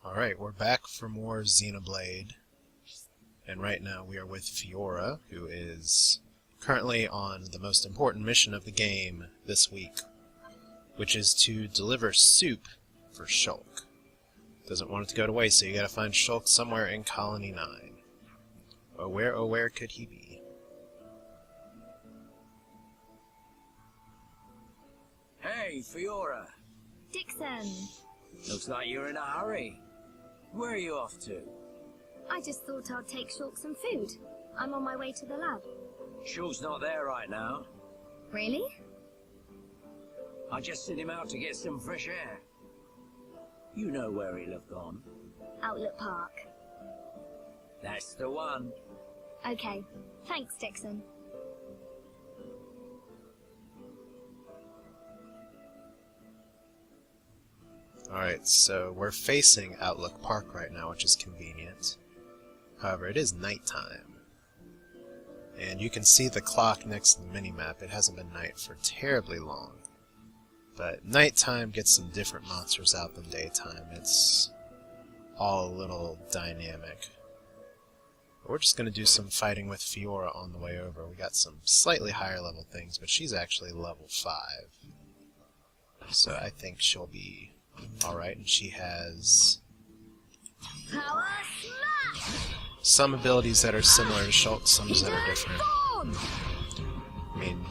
Alright, we're back for more Xenoblade, and right now we are with Fiora, who is currently on the most important mission of the game this week, which is to deliver soup for Shulk. Doesn't want it to go to waste, so you gotta find Shulk somewhere in Colony 9. Oh where could he be? Hey, Fiora! Dixon! Looks like you're in a hurry. Where are you off to? I just thought I'd take Shulk some food. I'm on my way to the lab. Shulk's not there right now. Really? I just sent him out to get some fresh air. You know where he'll have gone. Outlook Park. That's the one. Okay. Thanks, Dixon. Alright, so we're facing Outlook Park right now, which is convenient. However, it is nighttime. And you can see the clock next to the minimap. It hasn't been night for terribly long. But nighttime gets some different monsters out than daytime. It's all a little dynamic. But we're just going to do some fighting with Fiora on the way over. We got some slightly higher level things, but she's actually level 5. So I think she'll be alright, and she has Power Smash! some abilities that are similar to Shulk, some that are different. I mean,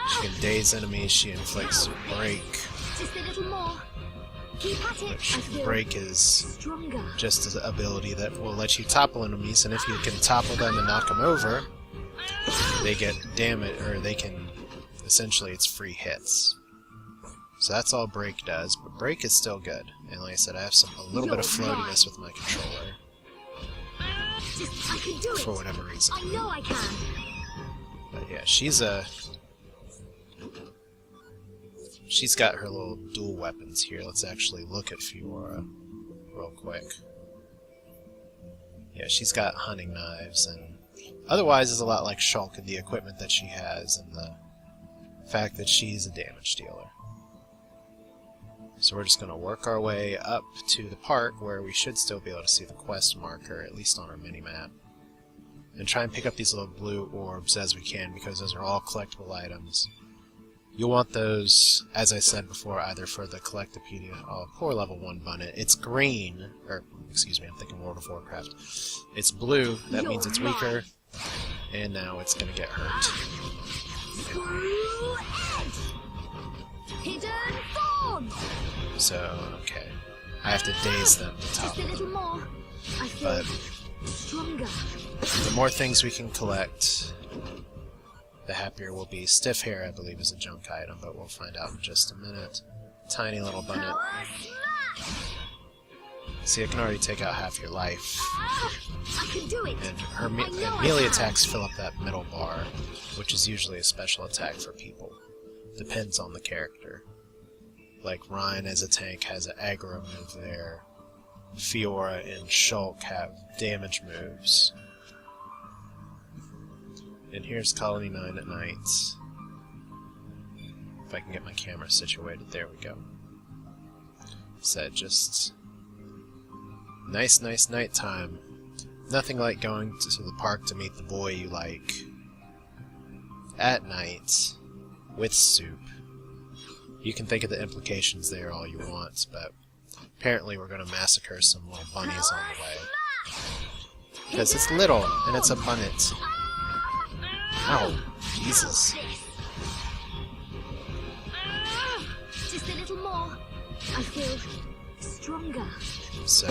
she can daze enemies, she inflicts break. Just a little more. Keep at it. Which break is Stronger. just an ability that will let you topple enemies, and if you can topple them and knock them over, they get damage, or they can, essentially it's free hits. So that's all break does, but break is still good. And like I said, I have a little bit of floatiness with my controller. I can do it. For whatever reason. I know I can. But yeah, she's got her little dual weapons here. Let's actually look at Fiora real quick. Yeah, she's got hunting knives, and otherwise is a lot like Shulk in the equipment that she has and the fact that she's a damage dealer. So we're just going to work our way up to the park where we should still be able to see the quest marker, at least on our mini-map. And try and pick up these little blue orbs as we can, because those are all collectible items. You'll want those, as I said before, either for the Collectopedia... Oh, poor level 1 Bunnet. It's green, or, excuse me, I'm thinking World of Warcraft. It's blue, that means it's weaker, and now it's going to get hurt. Hidden Thorn! So, okay. I have to daze them to top Just a little them. more. I feel But stronger. the more things we can collect, the happier we'll be. Stiff hair, I believe, is a junk item, but we'll find out in just a minute. Tiny little Bunnet. Power Smash! See, it can already take out half your life. I can do it. And her I know I melee can. attacks fill up that middle bar, which is usually a special attack for people. Depends on the character. Like Reyn as a tank has an aggro move there. Fiora and Shulk have damage moves. And here's Colony 9 at night. If I can get my camera situated, there we go. So just nice nighttime. Nothing like going to the park to meet the boy you like at night with soup. You can think of the implications there all you want, but apparently we're going to massacre some little bunnies on the way. Because it's little, and it's a bunnet. Ow, Jesus. Just a little more. I feel stronger. So,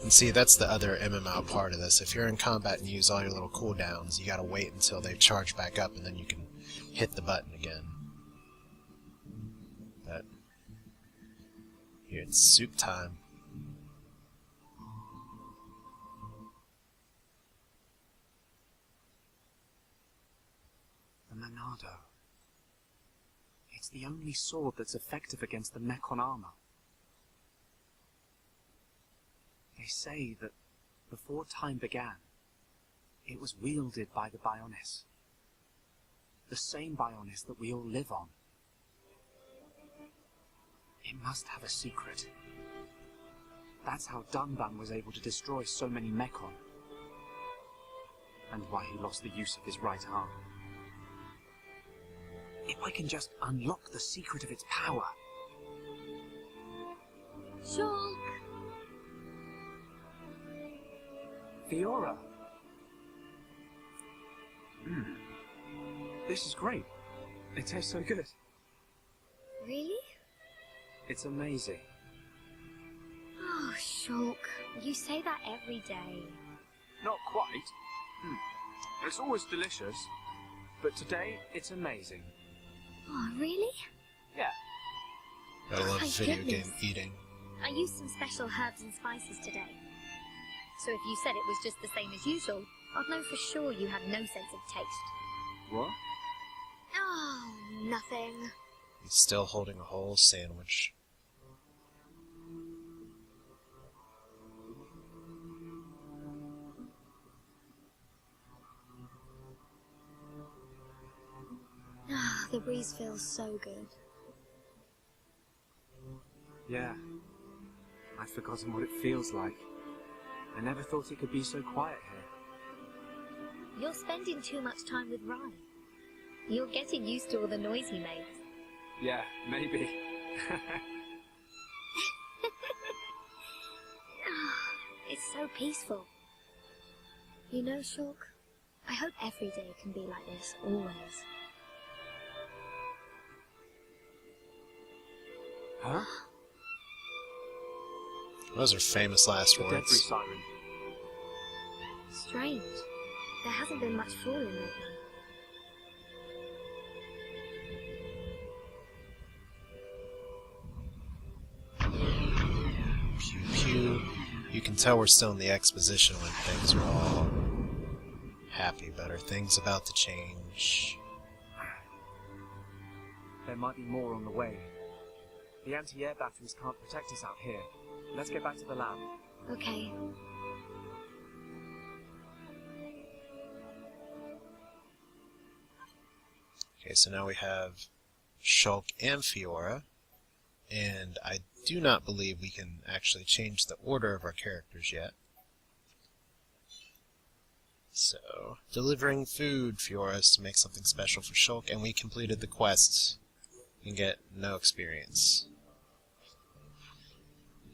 and see, that's the other MMO part of this. If you're in combat and you use all your little cooldowns, you gotta wait until they charge back up, and then you can hit the button again. But here it's soup time. The Monado. It's the only sword that's effective against the Mechon armor. They say that before time began, it was wielded by the Bionis. The same Bionis that we all live on. It must have a secret. That's how Dunban was able to destroy so many Mechon. And why he lost the use of his right arm. If I can just unlock the secret of its power. Shulk! Fiora! This is great. It tastes so good. Really? It's amazing. Oh, Shulk, you say that every day. Not quite. It's always delicious. But today, it's amazing. Oh, really? Yeah. I love My video goodness. game eating. I used some special herbs and spices today. So if you said it was just the same as usual, I'd know for sure you had no sense of taste. What? Oh, nothing. He's still holding a whole sandwich. Ah, the breeze feels so good. Yeah. I'd forgotten what it feels like. I never thought it could be so quiet here. You're spending too much time with Reyn. You're getting used to all the noise he makes. Yeah, maybe. It's so peaceful. You know, Shulk, I hope every day can be like this, always. Huh? Those are famous last The debris words. siren. Strange. There hasn't been much falling lately. Pew pew. You can tell we're still in the exposition when things are all happy, but are things about to change? There might be more on the way. The anti-air batteries can't protect us out here. Let's get back to the lab. Okay. Okay, so now we have Shulk and Fiora, and I do not believe we can actually change the order of our characters yet. So, delivering food, Fiora, is to make something special for Shulk, and we completed the quest and get no experience.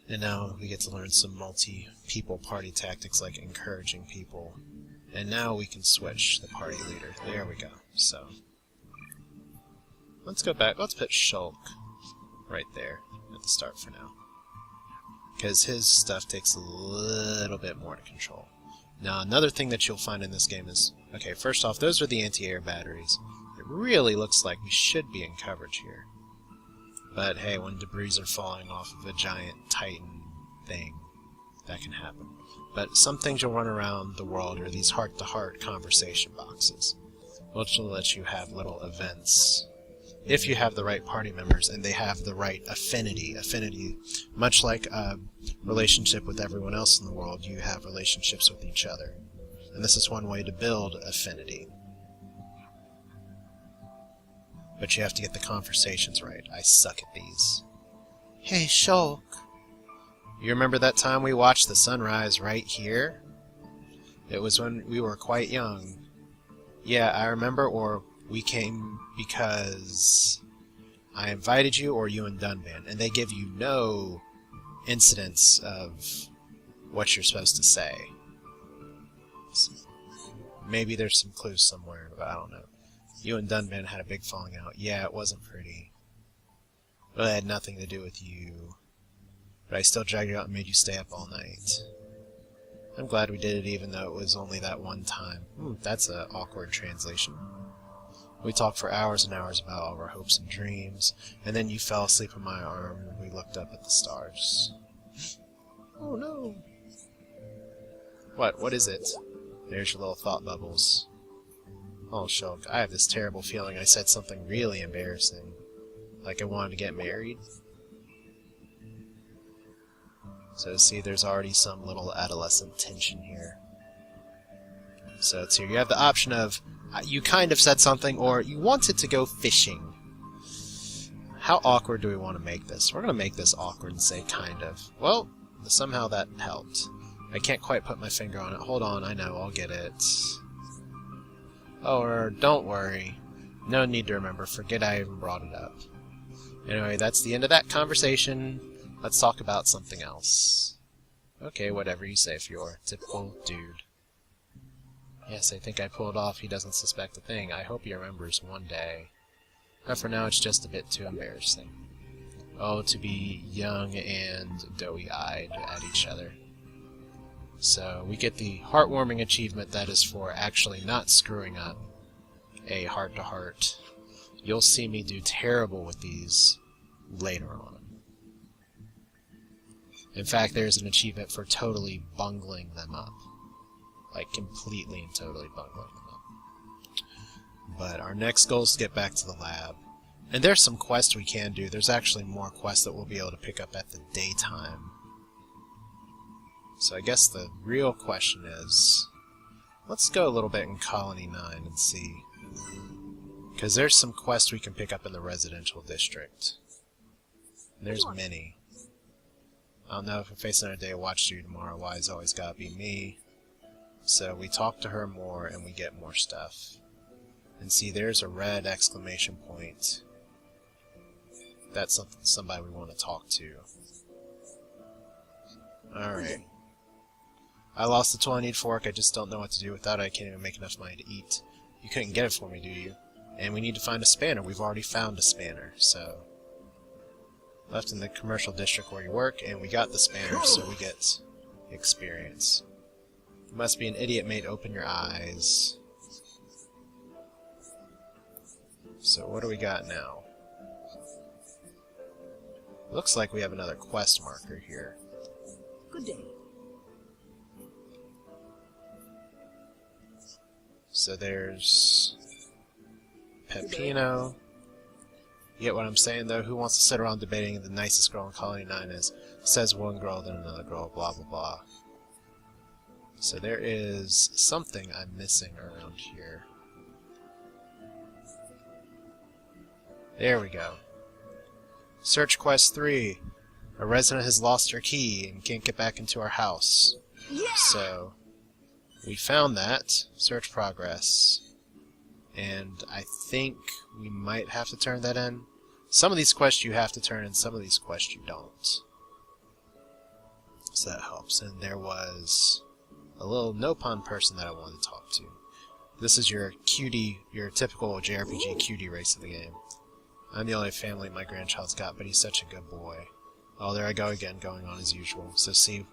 And now we get to learn some multi-people party tactics like encouraging people. And now we can switch the party leader. There we go. So, let's go back. Let's put Shulk right there at the start for now. Because his stuff takes a little bit more to control. Now, another thing that you'll find in this game is... Okay, first off, those are the anti-air batteries. It really looks like we should be in coverage here. But hey, when debris are falling off of a giant Titan thing, that can happen. But some things you'll run around the world are these heart-to-heart conversation boxes, which will let you have little events. If you have the right party members and they have the right affinity. Affinity, much like a relationship with everyone else in the world, you have relationships with each other. And this is one way to build affinity. But you have to get the conversations right. I suck at these. Hey, Shulk. You remember that time we watched the sunrise right here? It was when we were quite young. Yeah, I remember, or we came because I invited you, or you and Dunban, and they give you no incidents of what you're supposed to say. Maybe there's some clues somewhere, but I don't know. You and Dunban had a big falling out. Yeah, it wasn't pretty. But it had nothing to do with you. But I still dragged you out and made you stay up all night. I'm glad we did it even though it was only that one time. That's an awkward translation. We talked for hours and hours about all of our hopes and dreams, and then you fell asleep on my arm and we looked up at the stars. Oh no. What is it? There's your little thought bubbles. Oh, Shulk, I have this terrible feeling I said something really embarrassing. Like I wanted to get married. So see, there's already some little adolescent tension here. So it's here. You have the option of, you kind of said something, or you wanted to go fishing. How awkward do we want to make this? We're going to make this awkward and say kind of. Well, somehow that helped. I can't quite put my finger on it. Hold on, I know, I'll get it. Oh, or don't worry. No need to remember. Forget I even brought it up. Anyway, that's the end of that conversation. Let's talk about something else. Okay, whatever you say, Fiora. Typical dude. Yes, I think I pulled off. He doesn't suspect a thing. I hope he remembers one day. But for now, it's just a bit too embarrassing. Oh, to be young and doughy-eyed at each other. So, we get the heartwarming achievement that is for actually not screwing up a heart-to-heart. You'll see me do terrible with these later on. In fact, there's an achievement for totally bungling them up. Like, completely and totally bungling them up. But our next goal is to get back to the lab. And there's some quests we can do. There's actually more quests that we'll be able to pick up at the daytime. So I guess the real question is, let's go a little bit in Colony 9 and see. Because there's some quests we can pick up in the residential district. There's many. I don't know if we're facing a day of watch duty tomorrow. Why it's always gotta be me. So we talk to her more and we get more stuff. And see, there's a red exclamation point. That's somebody we want to talk to. Alright. I lost the tool I need for work. I just don't know what to do without it. I can't even make enough money to eat. You couldn't get it for me, do you? And we need to find a spanner. We've already found a spanner, so... Left in the commercial district where you work, and we got the spanner, so we get experience. You must be an idiot, mate. Open your eyes. So what do we got now? Looks like we have another quest marker here. Good day. So there's Peppino. You get what I'm saying, though? Who wants to sit around debating the nicest girl in Colony 9 is? Says one girl, then another girl, blah, blah, blah. So there is something I'm missing around here. There we go. Search Quest 3. A resident has lost her key and can't get back into our house. Yeah! So, we found that. Search progress. And I think we might have to turn that in. Some of these quests you have to turn in, some of these quests you don't. So that helps. And there was a little Nopon person that I wanted to talk to. This is your cutie, your typical JRPG cutie race of the game. I'm the only family my grandchild's got, but he's such a good boy. Oh, there I go again, going on as usual. So see,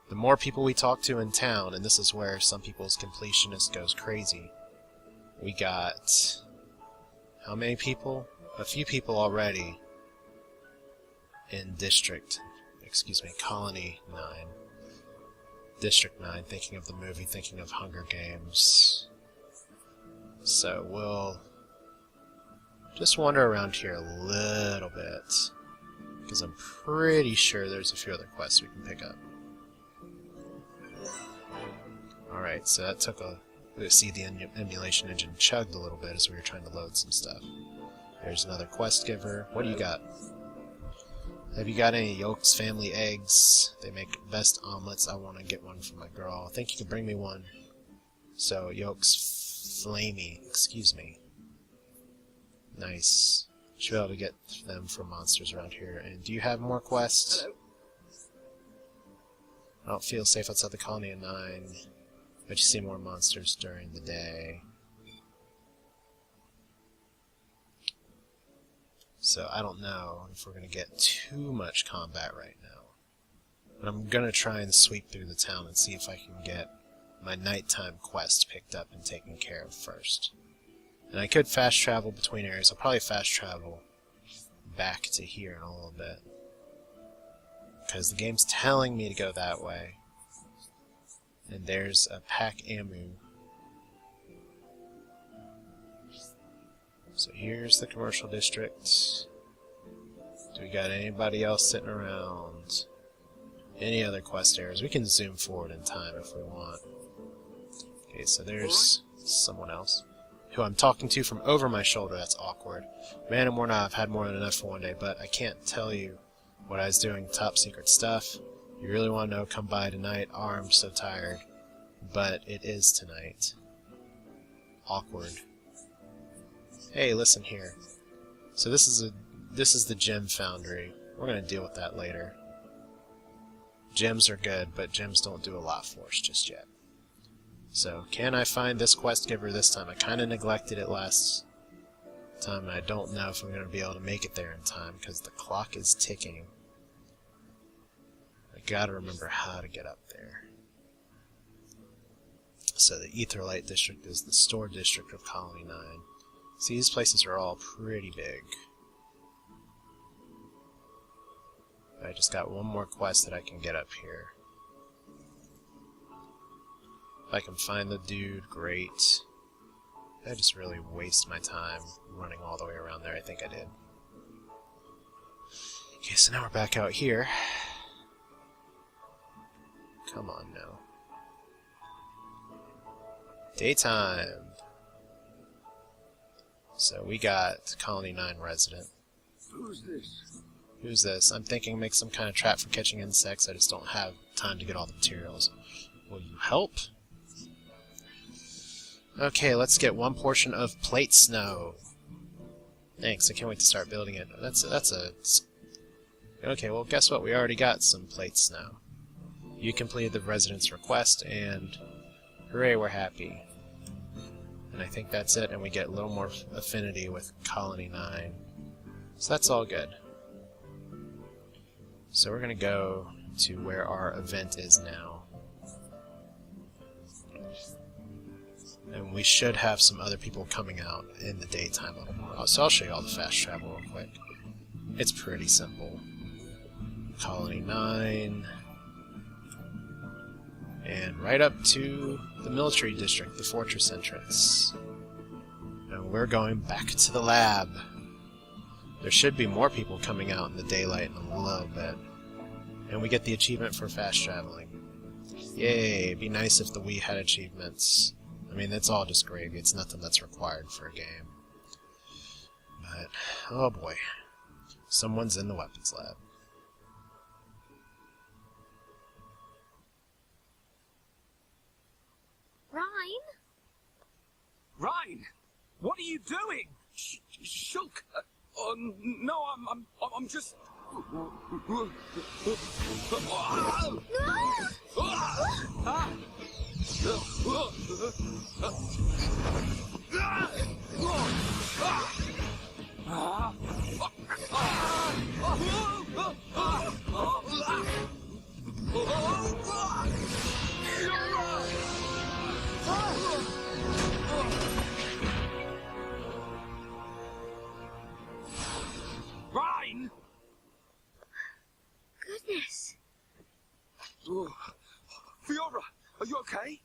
the more people we talk to in town, and this is where some people's completionist goes crazy. We got... how many people? A few people already in Colony 9. District 9, thinking of the movie, thinking of Hunger Games. So we'll just wander around here a little bit, because I'm pretty sure there's a few other quests we can pick up. Alright, so that took a... we see the emulation engine chugged a little bit as we were trying to load some stuff. There's another quest giver. What do you got? Have you got any Yolk's family eggs? They make best omelets. I want to get one for my girl. I think you can bring me one. So, Yolk's flamey. Excuse me. Nice. Should be able to get them from monsters around here. And do you have more quests? Hello. I don't feel safe outside the colony at 9. But you see more monsters during the day. So I don't know if we're going to get too much combat right now. But I'm going to try and sweep through the town and see if I can get my nighttime quest picked up and taken care of first. And I could fast travel between areas. I'll probably fast travel back to here in a little bit. Because the game's telling me to go that way. And there's a Pack Amu. So here's the commercial district. Do we got anybody else sitting around? Any other quest areas? We can zoom forward in time if we want. Okay, so there's someone else who I'm talking to from over my shoulder. That's awkward. Man, I've had more than enough for one day, but I can't tell you what I was doing. Top secret stuff. You really want to know, come by tonight. Oh, I'm so tired. But it is tonight. Awkward. Hey, listen here. So this is the gem foundry. We're gonna deal with that later. Gems are good, but gems don't do a lot for us just yet. So, can I find this quest giver this time? I kinda neglected it last time, and I don't know if I'm gonna be able to make it there in time, because the clock is ticking. I gotta remember how to get up there. So the Aetherlight District is the store district of Colony 9. See, these places are all pretty big. I just got one more quest that I can get up here. If I can find the dude, great. I just really waste my time running all the way around there. I think I did. Okay, so now we're back out here. Come on now. Daytime! So we got Colony 9 resident. Who's this? Who's this? I'm thinking make some kind of trap for catching insects. I just don't have time to get all the materials. Will you help? Okay, let's get one portion of plate snow. Thanks, I can't wait to start building it. Okay, well guess what? We already got some plate snow. You completed the resident's request, and hooray, we're happy. And I think that's it, and we get a little more affinity with Colony 9. So that's all good. So we're going to go to where our event is now. And we should have some other people coming out in the daytime a little more. So I'll show you all the fast travel real quick. It's pretty simple. Colony 9. And right up to the military district, the fortress entrance. And we're going back to the lab. There should be more people coming out in the daylight in a little bit. And we get the achievement for fast traveling. Yay, it'd be nice if the Wii had achievements. I mean, it's all just gravy. It's nothing that's required for a game. But, oh boy. Someone's in the weapons lab. Reyn? Reyn! What are you doing? Shulk! No, I'm just... Reyn! Goodness. Fiora, are you okay?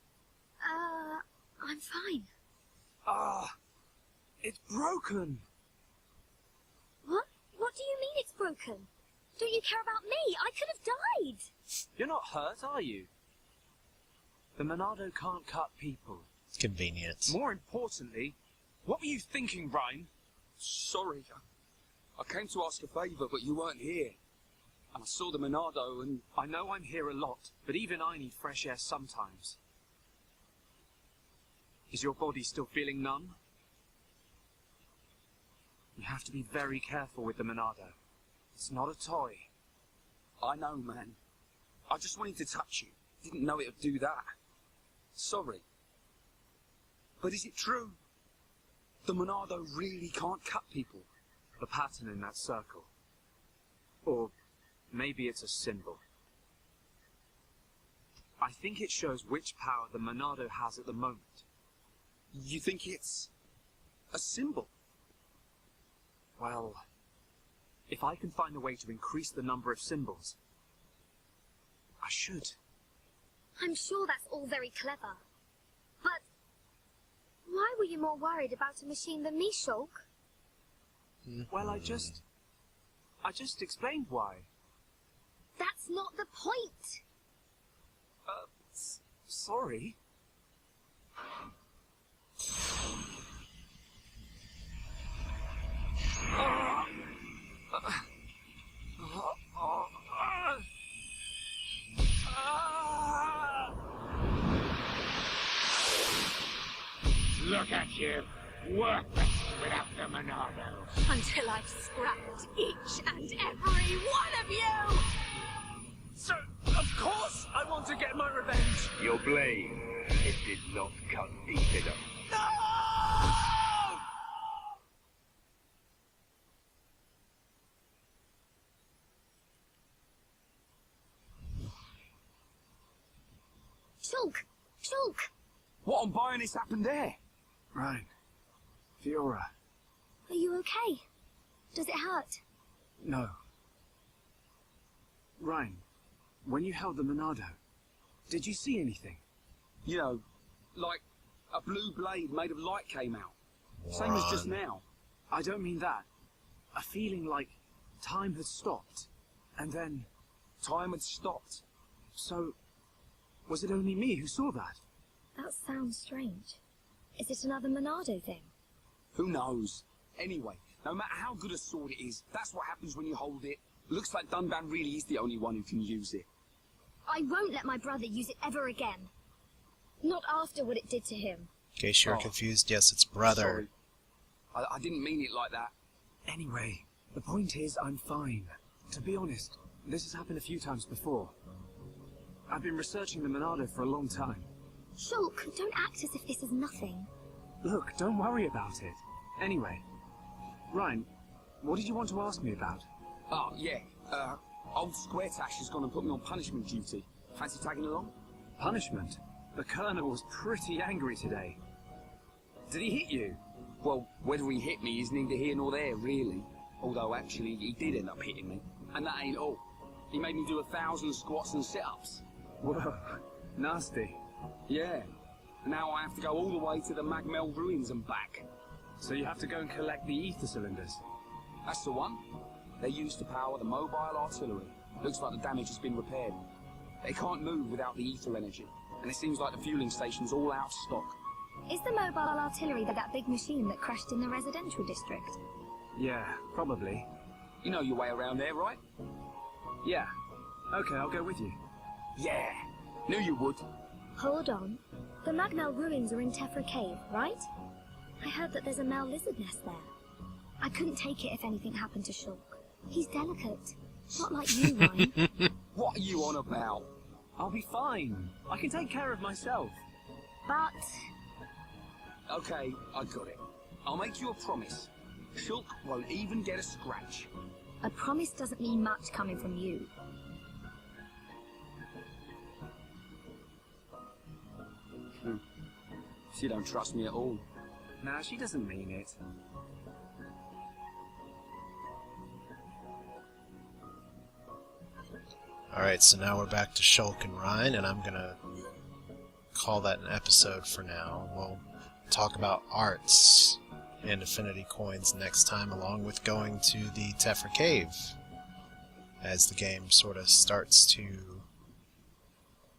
I'm fine. It's broken. What? What do you mean it's broken? Don't you care about me? I could have died. You're not hurt, are you? The Monado can't cut people. It's convenient. More importantly, what were you thinking, Reyn? Sorry. I came to ask a favour, but you weren't here. And I saw the Monado and... I know I'm here a lot, but even I need fresh air sometimes. Is your body still feeling numb? You have to be very careful with the Monado. It's not a toy. I know, man. I just wanted to touch you. Didn't know it would do that. Sorry. But is it true? The Monado really can't cut people? The pattern in that circle. Or maybe it's a symbol. I think it shows which power the Monado has at the moment. You think it's... a symbol? Well, if I can find a way to increase the number of symbols, I should. I'm sure that's all very clever. But why were you more worried about a machine than me, Shulk? Well, I just explained why. That's not the point. Sorry. look at you, worthless without the Monado. Until I've scrapped each and every one of you! So, of course I want to get my revenge! Your blade, it did not cut deep enough. No! Shulk! Shulk! What on Bionis happened there? Reyn. Fiora. Are you okay? Does it hurt? No. Reyn, when you held the Monado, did you see anything? You know, like a blue blade made of light came out. Same as just now. I don't mean that. A feeling like time had stopped, and then... Time had stopped. So, was it only me who saw that? That sounds strange. Is it another Monado thing? Who knows? Anyway, no matter how good a sword it is, that's what happens when you hold it. Looks like Dunban really is the only one who can use it. I won't let my brother use it ever again. Not after what it did to him. In case you're confused, yes, it's brother. Sorry. I didn't mean it like that. Anyway, the point is I'm fine. To be honest, this has happened a few times before. I've been researching the Monado for a long time. Shulk, don't act as if this is nothing. Look, don't worry about it. Anyway, Reyn, what did you want to ask me about? Oh, yeah. Old Squaretash has gone and put me on punishment duty. Fancy tagging along? Punishment? The Colonel was pretty angry today. Did he hit you? Well, whether he hit me is neither here nor there, really. Although, actually, he did end up hitting me. And that ain't all. He made me do 1,000 squats and sit-ups. Whoa, nasty. Yeah. Now I have to go all the way to the Magmel ruins and back. So you have to go and collect the ether cylinders? That's the one. They're used to power the mobile artillery. Looks like the damage has been repaired. They can't move without the ether energy. And it seems like the fueling station's all out of stock. Is the mobile artillery that big machine that crashed in the residential district? Yeah, probably. You know your way around there, right? Yeah. Okay, I'll go with you. Yeah. Knew you would. Hold on. The Magmel ruins are in Tephra Cave, right? I heard that there's a Mel lizard nest there. I couldn't take it if anything happened to Shulk. He's delicate. Not like you, Reyn. What are you on about? I'll be fine. I can take care of myself. But... Okay, I got it. I'll make you a promise. Shulk won't even get a scratch. a promise doesn't mean much coming from you. She don't trust me at all. Nah, she doesn't mean it. Alright, so now we're back to Shulk and Reyn, and I'm gonna call that an episode for now. We'll talk about arts and Affinity coins next time, along with going to the Tephra Cave, as the game sort of starts to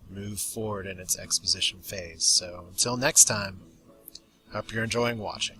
move forward in its exposition phase. So until next time, hope you're enjoying watching.